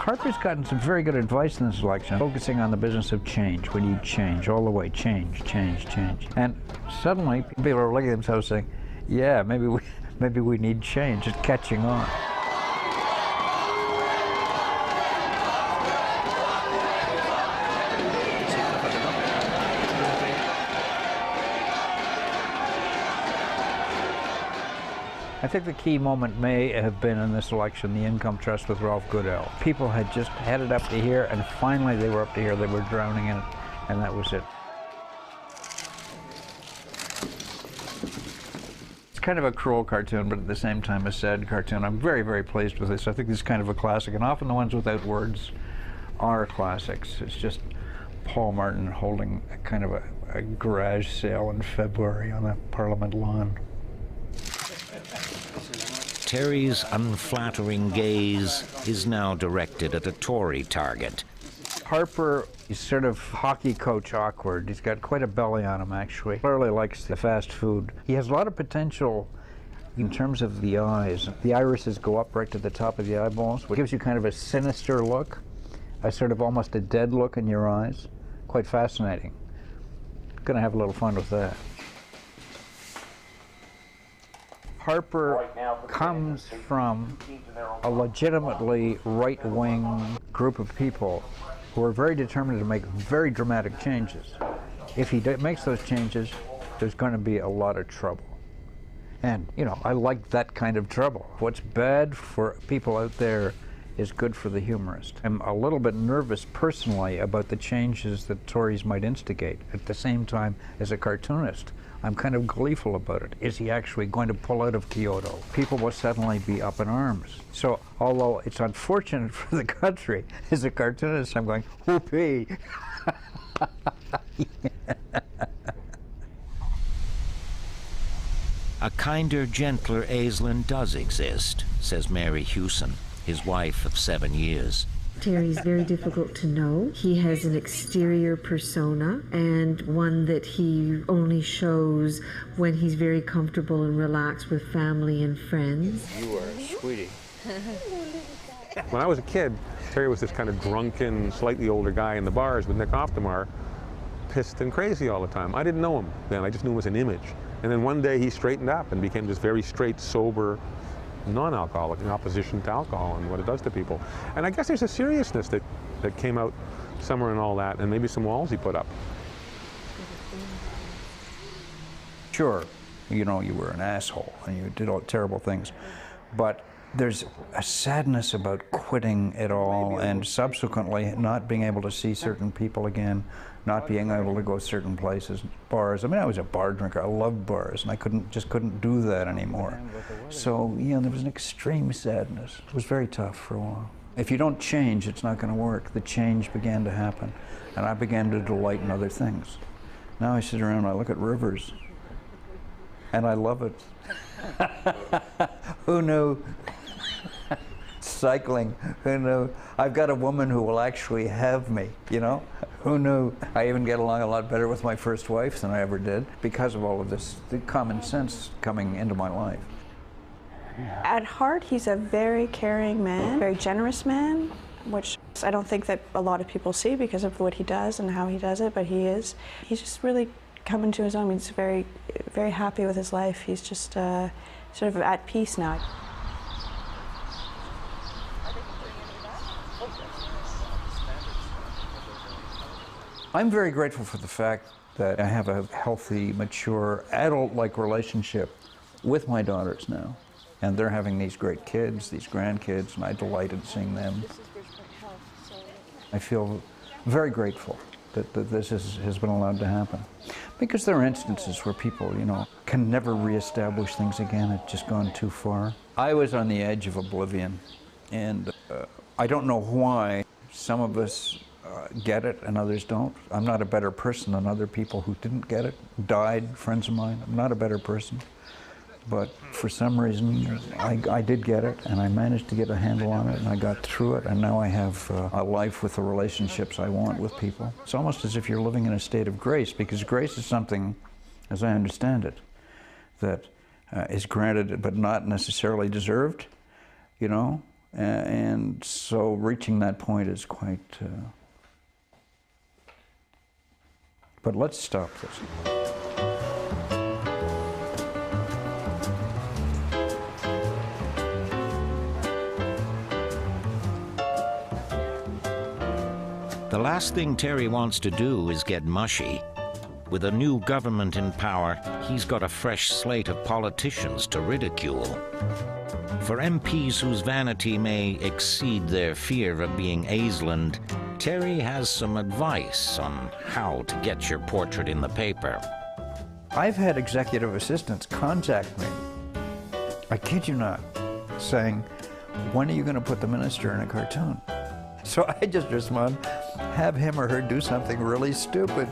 Harper's gotten some very good advice in this election, focusing on the business of change. We need change, all the way, change, change, change. And suddenly, people are looking at themselves saying, yeah, maybe we need change. It's catching on. I think the key moment may have been in this election, the income trust with Ralph Goodell. People had just headed up to here, and finally they were up to here, they were drowning in it, and that was it. It's kind of a cruel cartoon, but at the same time a sad cartoon. I'm very, very pleased with this. I think this is kind of a classic, and often the ones without words are classics. It's just Paul Martin holding a kind of a garage sale in February on a Parliament lawn. Terry's unflattering gaze is now directed at a Tory target. Harper is sort of hockey coach awkward. He's got quite a belly on him, actually. Clearly likes the fast food. He has a lot of potential in terms of the eyes. The irises go up right to the top of the eyeballs, which gives you kind of a sinister look, a sort of almost a dead look in your eyes. Quite fascinating. Gonna have a little fun with that. Harper comes from a legitimately right-wing group of people who are very determined to make very dramatic changes. If he makes those changes, there's going to be a lot of trouble. And, you know, I like that kind of trouble. What's bad for people out there is good for the humorist. I'm a little bit nervous personally about the changes that Tories might instigate. At the same time, as a cartoonist, I'm kind of gleeful about it. Is he actually going to pull out of Kyoto? People will suddenly be up in arms. So, although it's unfortunate for the country, as a cartoonist, I'm going, whoopee. A kinder, gentler Aislin does exist, says Mary Hewson, his wife of 7 years. Terry's very difficult to know. He has an exterior persona and one that he only shows when he's very comfortable and relaxed with family and friends. You are a sweetie. When I was a kid, Terry was this kind of drunken, slightly older guy in the bars with Nick Oftemar, pissed and crazy all the time. I didn't know him then, I just knew him as an image. And then one day he straightened up and became this very straight, sober, non-alcoholic in opposition to alcohol and what it does to people. And I guess there's a seriousness that came out somewhere in all that, and maybe some walls he put up. Sure, you know, you were an asshole and you did all terrible things, but there's a sadness about quitting it all and subsequently not being able to see certain people again, not being able to go certain places, bars. I mean, I was a bar drinker. I loved bars, and I just couldn't do that anymore. So, you know, there was an extreme sadness. It was very tough for a while. If you don't change, it's not going to work. The change began to happen, and I began to delight in other things. Now I sit around and I look at rivers, and I love it. Who knew? Cycling, who knew? I've got a woman who will actually have me, you know? Who knew? I even get along a lot better with my first wife than I ever did because of all of this, the common sense coming into my life. At heart, he's a very caring man, very generous man, which I don't think that a lot of people see because of what he does and how he does it, but he is. He's just really come into his own. He's very, very happy with his life. He's just sort of at peace now. I'm very grateful for the fact that I have a healthy, mature, adult-like relationship with my daughters now. And they're having these great kids, these grandkids, and I delight in seeing them. I feel very grateful that this has been allowed to happen. Because there are instances where people, you know, can never reestablish things again. It's just gone too far. I was on the edge of oblivion, and I don't know why some of us get it and others don't. I'm not a better person than other people who didn't get it, died, friends of mine. I'm not a better person. But for some reason, I did get it, and I managed to get a handle on it, and I got through it, and now I have a life with the relationships I want with people. It's almost as if you're living in a state of grace, because grace is something, as I understand it, that is granted but not necessarily deserved, you know? And so reaching that point is quite... But let's stop this. The last thing Terry wants to do is get mushy. With a new government in power, he's got a fresh slate of politicians to ridicule. For MPs whose vanity may exceed their fear of being Aislin, Terry has some advice on how to get your portrait in the paper. I've had executive assistants contact me, I kid you not, saying, when are you going to put the minister in a cartoon? So I just respond, have him or her do something really stupid.